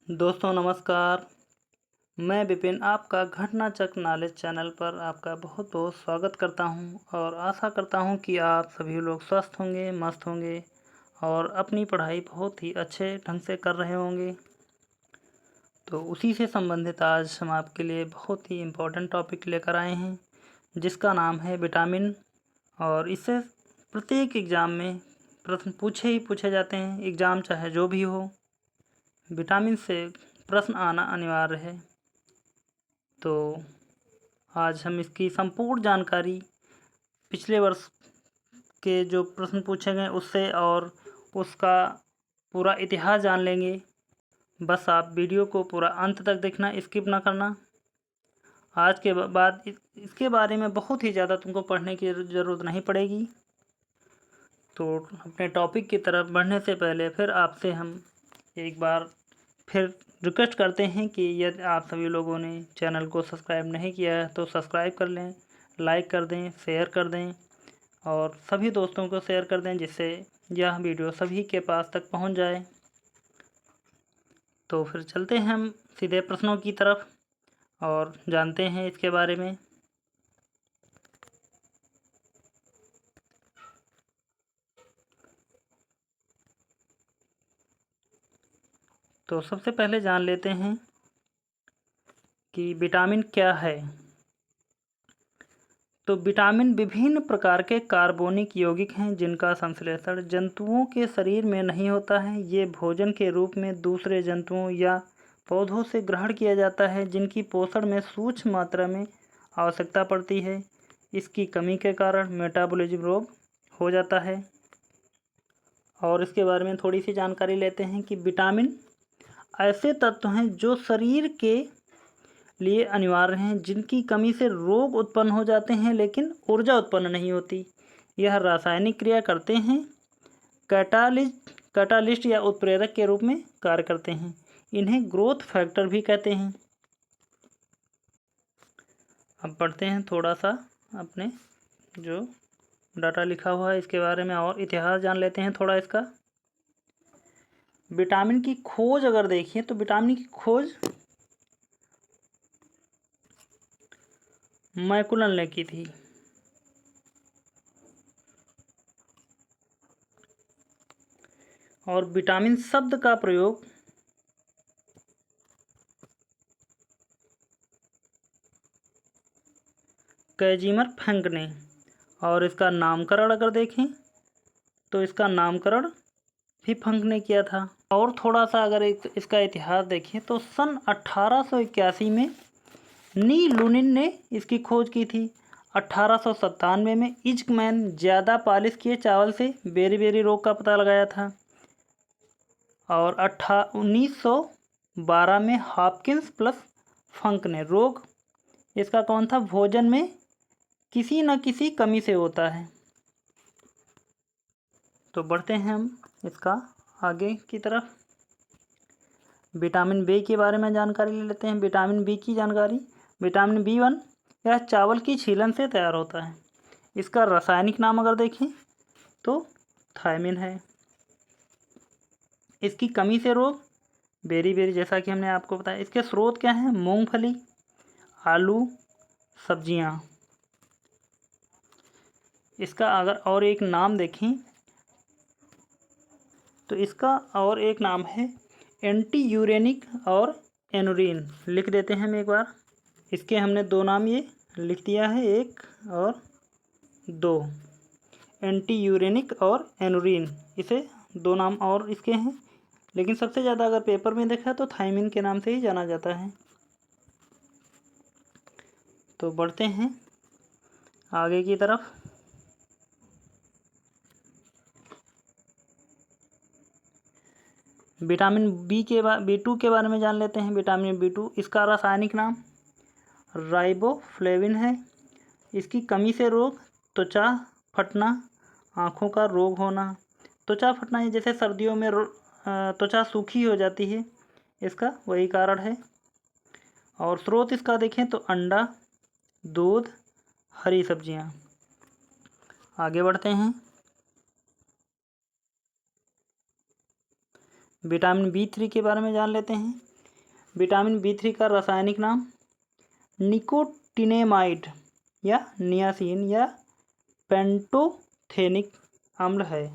दोस्तों नमस्कार। मैं विपिन आपका घटनाचक्र नॉलेज चैनल पर आपका बहुत बहुत स्वागत करता हूं और आशा करता हूं कि आप सभी लोग स्वस्थ होंगे, मस्त होंगे और अपनी पढ़ाई बहुत ही अच्छे ढंग से कर रहे होंगे। तो उसी से संबंधित आज हम आपके लिए बहुत ही इम्पोर्टेंट टॉपिक लेकर आए हैं जिसका नाम है विटामिन। और इससे प्रत्येक एग्ज़ाम में प्रश्न पूछे जाते हैं। एग्ज़ाम चाहे जो भी हो, विटामिन से प्रश्न आना अनिवार्य है। तो आज हम इसकी संपूर्ण जानकारी पिछले वर्ष के जो प्रश्न पूछे गए उससे और उसका पूरा इतिहास जान लेंगे। बस आप वीडियो को पूरा अंत तक देखना, स्किप ना करना। आज के बाद इसके बारे में बहुत ही ज़्यादा तुमको पढ़ने की ज़रूरत नहीं पड़ेगी। तो अपने टॉपिक की तरफ बढ़ने से पहले फिर आपसे हम एक बार फिर रिक्वेस्ट करते हैं कि यदि आप सभी लोगों ने चैनल को सब्सक्राइब नहीं किया है तो सब्सक्राइब कर लें, लाइक कर दें, शेयर कर दें और सभी दोस्तों को शेयर कर दें जिससे यह वीडियो सभी के पास तक पहुंच जाए। तो फिर चलते हैं हम सीधे प्रश्नों की तरफ और जानते हैं इसके बारे में। तो सबसे पहले जान लेते हैं कि विटामिन क्या है। तो विटामिन विभिन्न प्रकार के कार्बनिक यौगिक हैं जिनका संश्लेषण जंतुओं के शरीर में नहीं होता है। ये भोजन के रूप में दूसरे जंतुओं या पौधों से ग्रहण किया जाता है जिनकी पोषण में सूक्ष्म मात्रा में आवश्यकता पड़ती है। इसकी कमी के कारण मेटाबॉलिज्म रोग हो जाता है। और इसके बारे में थोड़ी सी जानकारी लेते हैं कि विटामिन ऐसे तत्व हैं जो शरीर के लिए अनिवार्य हैं, जिनकी कमी से रोग उत्पन्न हो जाते हैं लेकिन ऊर्जा उत्पन्न नहीं होती। यह रासायनिक क्रिया करते हैं, कैटालिस्ट या उत्प्रेरक के रूप में कार्य करते हैं। इन्हें ग्रोथ फैक्टर भी कहते हैं। अब पढ़ते हैं थोड़ा सा अपने जो डाटा लिखा हुआ है इसके बारे में और इतिहास जान लेते हैं थोड़ा इसका। विटामिन की खोज अगर देखिए तो विटामिन की खोज मैकुलन ने की थी। और विटामिन शब्द का प्रयोग कैजिमर फंक ने, और इसका नामकरण अगर देखें तो इसका नामकरण भी फंक ने किया था। और थोड़ा सा अगर इसका इतिहास देखें तो सन 1881 में नी लुनिन ने इसकी खोज की थी। 1897 में इज़्कमैन ज़्यादा पॉलिश किए चावल से बेरी रोग का पता लगाया था। और 1912 में हॉपकिंस प्लस फंक ने रोग इसका कौन था, भोजन में किसी न किसी कमी से होता है। तो बढ़ते हैं हम इसका आगे की तरफ। विटामिन बी के बारे में जानकारी ले लेते हैं। विटामिन बी की जानकारी, विटामिन B1 यह चावल की छीलन से तैयार होता है। इसका रासायनिक नाम अगर देखें तो थायमिन है। इसकी कमी से रोग बेरी जैसा कि हमने आपको बताया। इसके स्रोत क्या हैं, मूंगफली, आलू, सब्जियां। इसका अगर और एक नाम देखें तो इसका और एक नाम है एंटी यूरेनिक और एनुरिन। लिख देते हैं हम एक बार। इसके हमने दो नाम ये लिख दिया है, एक और दो, एंटी यूरेनिक और एनुरिन। इसे दो नाम और इसके हैं, लेकिन सबसे ज़्यादा अगर पेपर में देखा तो थायमिन के नाम से ही जाना जाता है। तो बढ़ते हैं आगे की तरफ। विटामिन B2 के बारे में जान लेते हैं। विटामिन B2 इसका रासायनिक नाम राइबोफ्लेविन है। इसकी कमी से रोग त्वचा फटना, आँखों का रोग होना। त्वचा फटना ये जैसे सर्दियों में त्वचा सूखी हो जाती है, इसका वही कारण है। और स्रोत इसका देखें तो अंडा, दूध, हरी सब्जियां। आगे बढ़ते हैं। विटामिन B3 के बारे में जान लेते हैं। विटामिन B3 का रासायनिक नाम निकोटिनेमाइड या नियासिन या पेंटोथेनिक अम्ल है।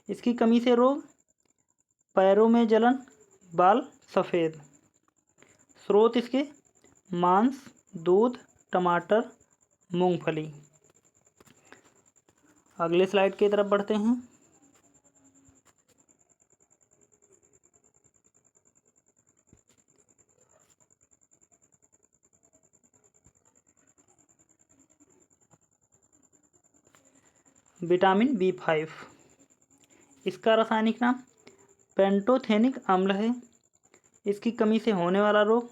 इसकी कमी से रोग, पैरों में जलन, बाल सफ़ेद। स्रोत इसके मांस, दूध, टमाटर, मूंगफली। अगले स्लाइड की तरफ बढ़ते हैं। विटामिन B5, इसका रासायनिक नाम पेंटोथेनिक अम्ल है। इसकी कमी से होने वाला रोग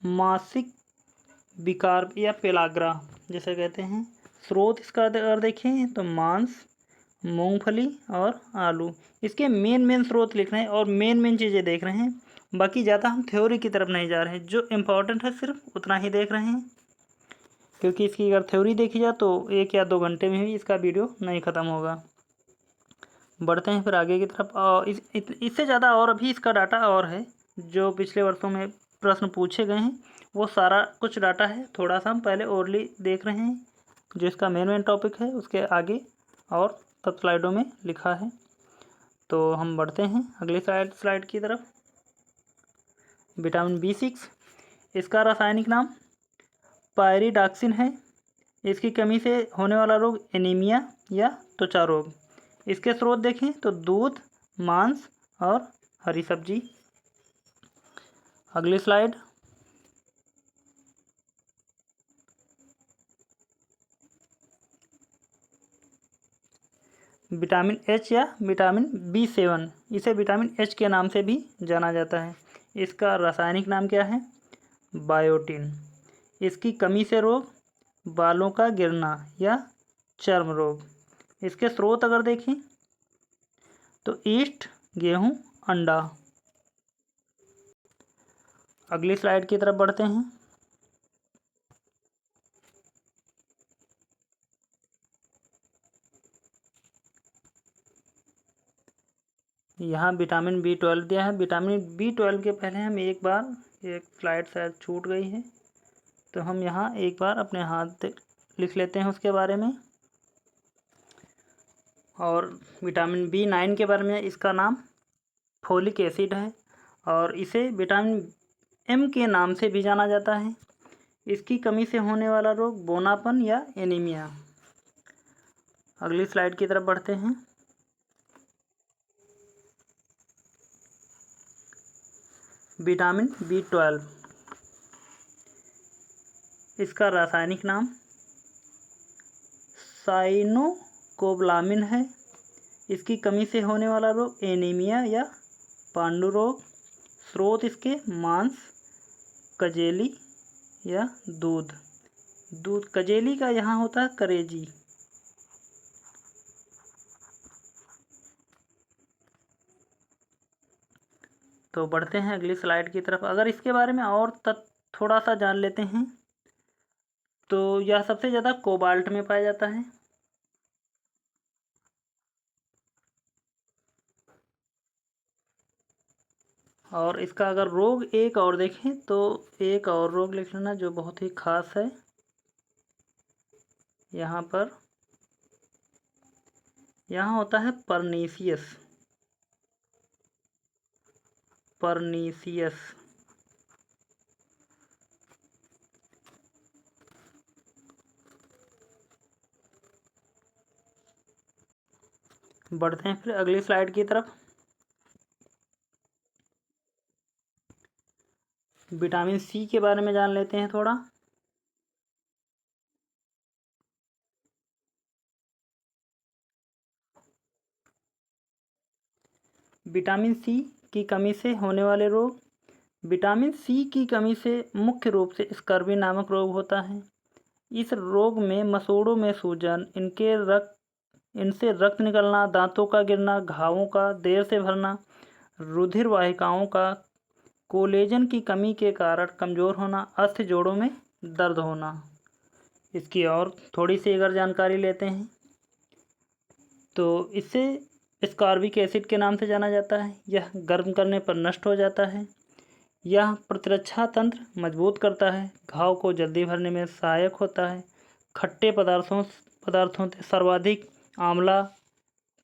मासिक विकार या पेलाग्रा जैसे कहते हैं। स्रोत इसका अगर देखें तो मांस, मूंगफली और आलू। इसके मेन स्रोत लिख रहे हैं और मेन चीज़ें देख रहे हैं। बाकी ज़्यादा हम थ्योरी की तरफ नहीं जा रहे हैं, जो इम्पोर्टेंट है सिर्फ उतना ही देख रहे हैं, क्योंकि इसकी अगर थ्योरी देखी जाए तो 1 या 2 घंटे में भी इसका वीडियो नहीं ख़त्म होगा। बढ़ते हैं फिर आगे की तरफ। और इससे ज़्यादा और भी इसका डाटा और है, जो पिछले वर्षों में प्रश्न पूछे गए हैं वो सारा कुछ डाटा है। थोड़ा सा हम पहले ओरली देख रहे हैं, जो इसका मेन टॉपिक है उसके आगे और सब स्लाइडों में लिखा है। तो हम बढ़ते हैं अगली स्लाइड की तरफ। विटामिन B6, इसका रासायनिक नाम पायरिडॉक्सिन है। इसकी कमी से होने वाला रोग एनीमिया या त्वचा रोग। इसके स्रोत देखें तो दूध, मांस और हरी सब्जी। अगली स्लाइड। विटामिन H या विटामिन B7, इसे विटामिन H के नाम से भी जाना जाता है। इसका रासायनिक नाम क्या है? बायोटिन। इसकी कमी से रोग बालों का गिरना या चर्म रोग। इसके स्रोत अगर देखें तो ईस्ट, गेहूं, अंडा। अगली स्लाइड की तरफ बढ़ते हैं। यहाँ विटामिन B12 दिया है। विटामिन B12 के पहले हम एक स्लाइड शायद छूट गई है, तो हम यहाँ एक बार अपने हाथ लिख लेते हैं उसके बारे में। और विटामिन B9 के बारे में, इसका नाम फोलिक एसिड है और इसे विटामिन M के नाम से भी जाना जाता है। इसकी कमी से होने वाला रोग बोनापन या एनीमिया। अगली स्लाइड की तरफ बढ़ते हैं। विटामिन B12, इसका रासायनिक नाम साइनोकोबालामिन है। इसकी कमी से होने वाला रोग एनीमिया या पांडु रोग। स्रोत इसके मांस, कजेली या दूध। कजेली का यहाँ होता है करेजी। तो बढ़ते हैं अगली स्लाइड की तरफ। अगर इसके बारे में और थोड़ा सा जान लेते हैं तो यह सबसे ज़्यादा कोबाल्ट में पाया जाता है। और इसका अगर रोग एक और देखें तो एक और रोग लिख लेना जो बहुत ही खास है। यहाँ होता है परनीसियस। बढ़ते हैं फिर अगली स्लाइड की तरफ। विटामिन C के बारे में जान लेते हैं थोड़ा। विटामिन C की कमी से होने वाले रोग। विटामिन C की कमी से मुख्य रूप से स्कर्वी नामक रोग होता है। इस रोग में मसूड़ों में सूजन, इनसे रक्त निकलना, दांतों का गिरना, घावों का देर से भरना, रुधिर वाहिकाओं का कोलेजन की कमी के कारण कमज़ोर होना, अस्थि जोड़ों में दर्द होना। इसकी और थोड़ी सी अगर जानकारी लेते हैं तो इसे स्कॉर्बिक एसिड के नाम से जाना जाता है। यह गर्म करने पर नष्ट हो जाता है। यह प्रतिरक्षा तंत्र मजबूत करता है, घाव को जल्दी भरने में सहायक होता है। खट्टे पदार्थों से सर्वाधिक आंवला,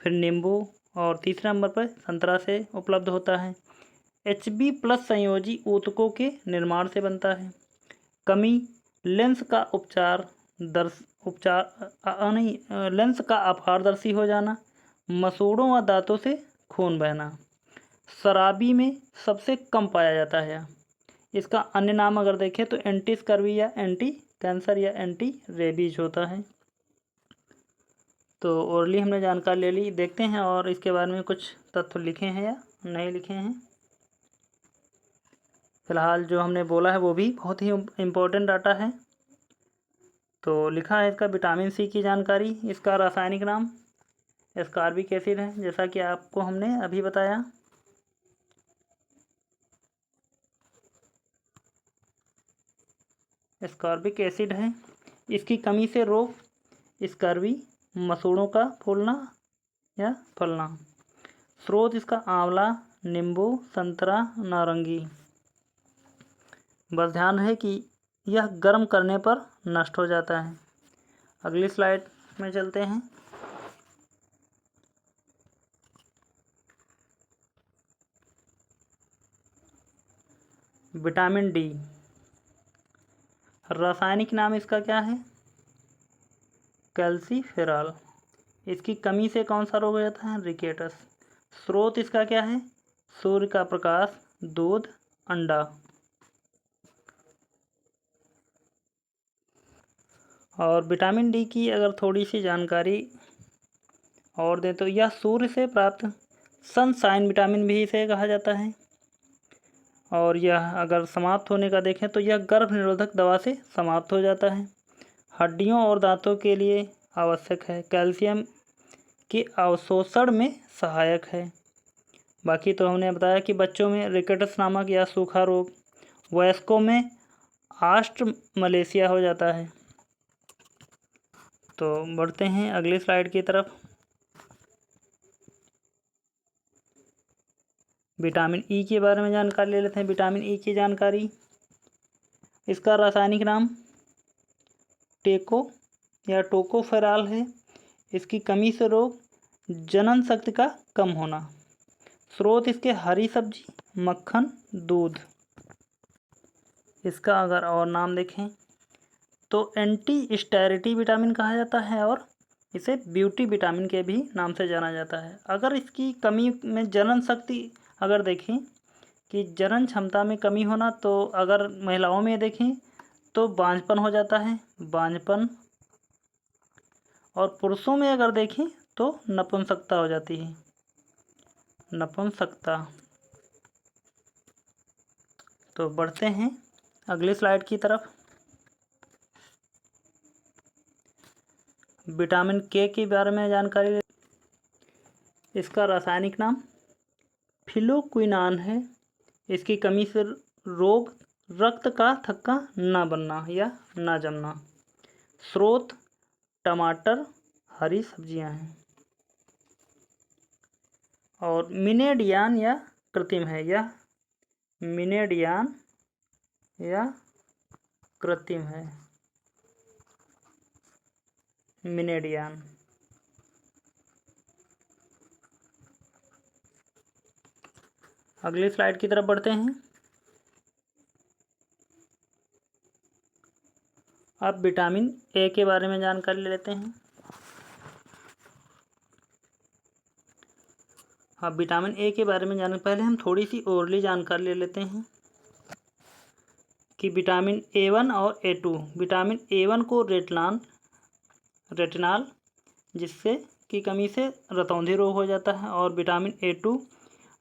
फिर नींबू और तीसरे नंबर पर संतरा से उपलब्ध होता है। Hb+ संयोजी ऊतकों के निर्माण से बनता है। कमी लेंस का लेंस का अपारदर्शी हो जाना, मसूड़ों व दांतों से खून बहना। शराबी में सबसे कम पाया जाता है। इसका अन्य नाम अगर देखें तो एंटी स्कर्वी या एंटी कैंसर या एंटी रेबीज होता है। तो ओरली हमने जानकारी ले ली। देखते हैं और इसके बारे में कुछ तथ्य लिखे हैं या नहीं लिखे हैं। फिलहाल जो हमने बोला है वो भी बहुत ही इम्पोर्टेंट डाटा है। तो लिखा है इसका विटामिन सी की जानकारी। इसका रासायनिक नाम एस्कॉर्बिक एसिड है, जैसा कि आपको हमने अभी बताया। एस्कॉर्बिक एसिड है। इसकी कमी से रोग स्कर्वी, मसूड़ों का फूलना या फलना। स्रोत इसका आंवला, नींबू, संतरा, नारंगी। बस ध्यान रहे कि यह गर्म करने पर नष्ट हो जाता है। अगली स्लाइड में चलते हैं। विटामिन डी, रासायनिक नाम इसका क्या है? कैल्सीफेरॉल। इसकी कमी से कौन सा रोग हो जाता है? रिकेटस। स्रोत इसका क्या है? सूर्य का प्रकाश, दूध, अंडा। और विटामिन डी की अगर थोड़ी सी जानकारी और दें तो यह सूर्य से प्राप्त सनशाइन विटामिन भी इसे कहा जाता है। और यह अगर समाप्त होने का देखें तो यह गर्भ निरोधक दवा से समाप्त हो जाता है। हड्डियों और दांतों के लिए आवश्यक है। कैल्शियम के अवशोषण में सहायक है। बाकी तो हमने बताया कि बच्चों में रिकेटस नामक या सूखा रोग, वयस्कों में ऑस्ट्रमलेशिया हो जाता है। तो बढ़ते हैं अगली स्लाइड की तरफ। विटामिन ई के बारे में जानकारी ले लेते हैं। विटामिन ई की जानकारी, इसका रासायनिक नाम टेको या टोकोफेरॉल है। इसकी कमी से रोग जनन शक्ति का कम होना। स्रोत इसके हरी सब्जी, मक्खन, दूध। इसका अगर और नाम देखें तो एंटी स्टेरिटी विटामिन कहा जाता है और इसे ब्यूटी विटामिन के भी नाम से जाना जाता है। अगर इसकी कमी में जनन शक्ति अगर देखें कि जनन क्षमता में कमी होना, तो अगर महिलाओं में देखें तो बांझपन हो जाता है, बांझपन। और पुरुषों में अगर देखें तो नपुंसकता हो जाती है, नपुंसकता। तो बढ़ते हैं अगली स्लाइड की तरफ। विटामिन के बारे में जानकारी। इसका रासायनिक नाम फिलोक्विनान है। इसकी कमी से रोग रक्त का थक्का न बनना या न जमना। स्रोत टमाटर, हरी सब्जियां हैं। और मिनेडियान या कृत्रिम है। यह मिनेडियान या कृत्रिम है, मिनेडियान। अगली स्लाइड की तरफ बढ़ते हैं। अब विटामिन ए के बारे में जानकारी ले लेते हैं। अब विटामिन ए के बारे में जानने पहले हम थोड़ी सी ओरली जानकारी ले लेते हैं कि विटामिन A1 और A2। विटामिन A1 को रेटिनाल जिससे की कमी से रतौंधी रोग हो जाता है। और विटामिन A2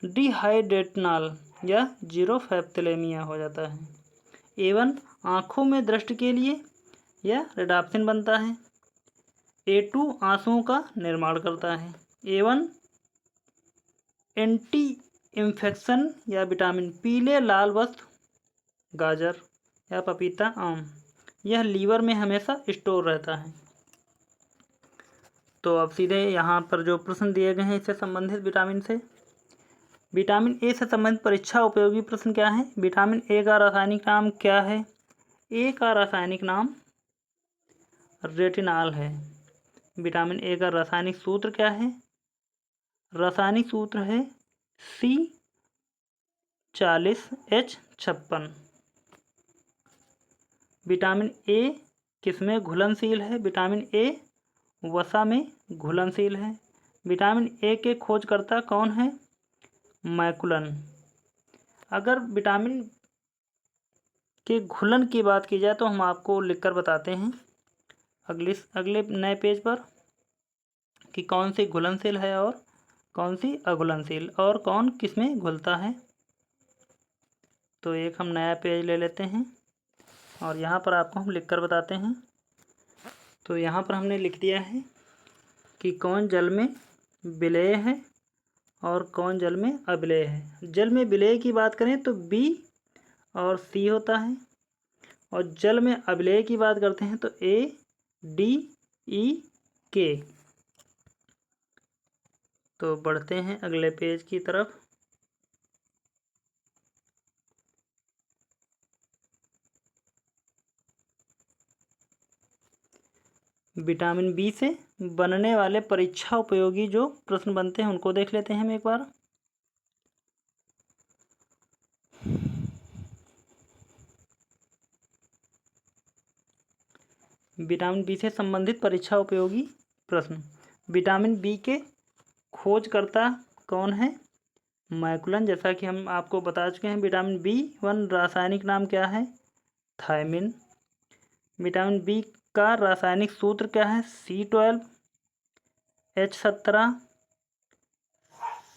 डिहाइड्रेटनॉल या जीरोफैप्थिलेमिया हो जाता है। A1 आँखों में दृष्टि के लिए यह रेडाप्सिन बनता है। A2 आंसुओं का निर्माण करता है। A1 एंटी इन्फेक्शन या विटामिन, पीले लाल वस्तु, गाजर या पपीता, आम, यह लीवर में हमेशा स्टोर रहता है। तो अब सीधे यहाँ पर जो प्रश्न दिए गए हैं इससे संबंधित विटामिन से। विटामिन ए से संबंधित परीक्षा उपयोगी प्रश्न क्या है? विटामिन ए का रासायनिक नाम क्या है? ए का रासायनिक नाम रेटिनॉल है। विटामिन ए का रासायनिक सूत्र क्या है? रासायनिक सूत्र है C40H56। विटामिन ए किसमें घुलनशील है? विटामिन ए वसा में घुलनशील है। विटामिन ए के खोजकर्ता कौन है? मैकुलन। अगर विटामिन के घुलन की बात की जाए तो हम आपको लिखकर बताते हैं अगले नए पेज पर कि कौन सी घुलनशील है और कौन सी अघुलनशील और कौन किसमें घुलता है। तो एक हम नया पेज ले लेते हैं और यहाँ पर आपको हम लिखकर बताते हैं। तो यहाँ पर हमने लिख दिया है कि कौन जल में विलेय है और कौन जल में अविलेय है। जल में विलेय की बात करें तो B और C होता है और जल में अविलेय की बात करते हैं तो A, D, E, K। तो बढ़ते हैं अगले पेज की तरफ। विटामिन बी से बनने वाले परीक्षा उपयोगी जो प्रश्न बनते हैं उनको देख लेते हैं हम एक बार। विटामिन बी से संबंधित परीक्षा उपयोगी प्रश्न। विटामिन बी के खोजकर्ता कौन है? मैकुलन। जैसा कि हम आपको बता चुके हैं। विटामिन B1 रासायनिक नाम क्या है? थायमिन। विटामिन बी का रासायनिक सूत्र क्या है? C12H17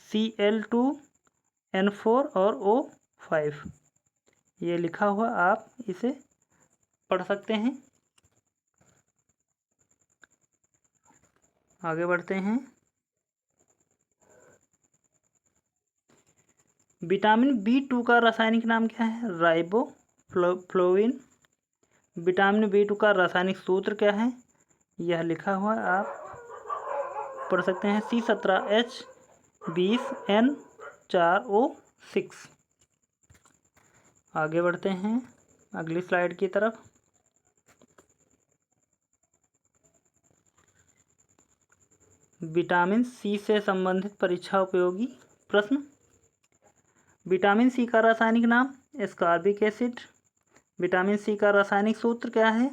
Cl2N4 और O5। ये लिखा हुआ आप इसे पढ़ सकते हैं। आगे बढ़ते हैं। विटामिन B2 का रासायनिक नाम क्या है? राइबोफ्लोविन। विटामिन B2 का रासायनिक सूत्र क्या है? यह लिखा हुआ आप पढ़ सकते हैं। C17H20N4O6। आगे बढ़ते हैं अगली स्लाइड की तरफ। विटामिन सी से संबंधित परीक्षा उपयोगी प्रश्न। विटामिन सी का रासायनिक नाम एस्कॉर्बिक एसिड। विटामिन सी का रासायनिक सूत्र क्या है?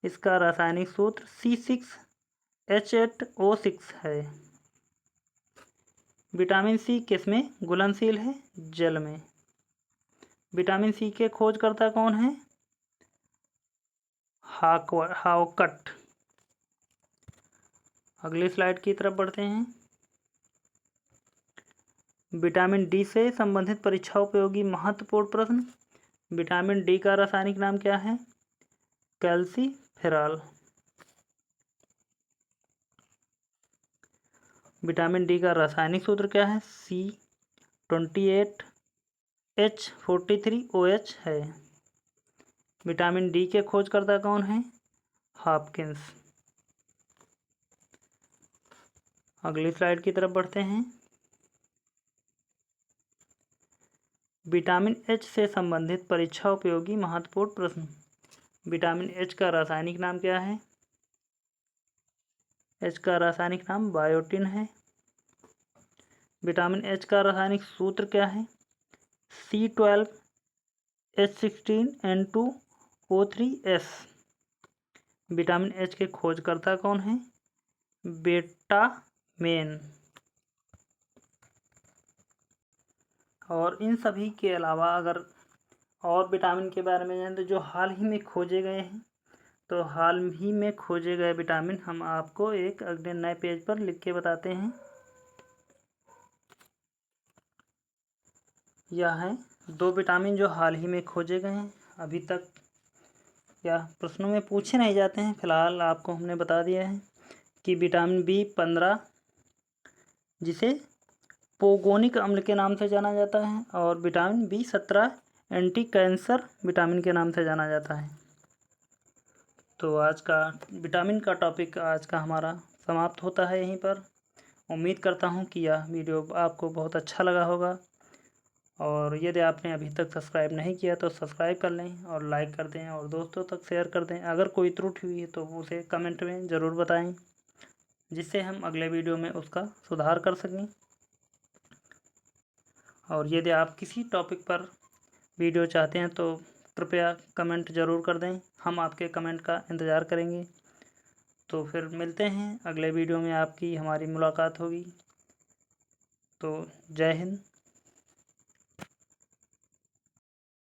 इसका रासायनिक सूत्र C6H8O6 है। विटामिन सी किसमें घुलनशील है? जल में। विटामिन सी के खोजकर्ता कौन है? हाउकट। अगली स्लाइड की तरफ बढ़ते हैं। विटामिन डी से संबंधित परीक्षा उपयोगी महत्वपूर्ण प्रश्न। विटामिन डी का रासायनिक नाम क्या है? कैल्सीफेरॉल। विटामिन डी का रासायनिक सूत्र क्या है? C28H43OH है। विटामिन डी के खोजकर्ता कौन है? हॉपकिंस। अगली स्लाइड की तरफ बढ़ते हैं। विटामिन एच से संबंधित परीक्षा उपयोगी महत्वपूर्ण प्रश्न। विटामिन एच का रासायनिक नाम क्या है? एच का रासायनिक नाम बायोटिन है। विटामिन एच का रासायनिक सूत्र क्या है? C12H16N2O3S। विटामिन एच के खोजकर्ता कौन है? बेटामेन। और इन सभी के अलावा अगर और विटामिन के बारे में जानें तो जो हाल ही में खोजे गए हैं, तो हाल ही में खोजे गए विटामिन हम आपको एक अगले नए पेज पर लिख के बताते हैं। यह है 2 विटामिन जो हाल ही में खोजे गए हैं, अभी तक या प्रश्नों में पूछे नहीं जाते हैं। फिलहाल आपको हमने बता दिया है कि विटामिन B15 जिसे पोगोनिक अम्ल के नाम से जाना जाता है और vitamin B17 anti cancer vitamin के नाम से जाना जाता है। तो आज का विटामिन का टॉपिक आज का हमारा समाप्त होता है यहीं पर। उम्मीद करता हूँ कि यह वीडियो आपको बहुत अच्छा लगा होगा, और यदि आपने अभी तक सब्सक्राइब नहीं किया तो सब्सक्राइब कर लें और लाइक कर दें और दोस्तों तक शेयर कर दें। अगर कोई त्रुटि हुई है तो उसे कमेंट में ज़रूर बताएं, जिससे हम अगले वीडियो में उसका सुधार कर सकें। और यदि आप किसी टॉपिक पर वीडियो चाहते हैं तो कृपया कमेंट ज़रूर कर दें, हम आपके कमेंट का इंतज़ार करेंगे। तो फिर मिलते हैं अगले वीडियो में, आपकी हमारी मुलाकात होगी। तो जय हिंद।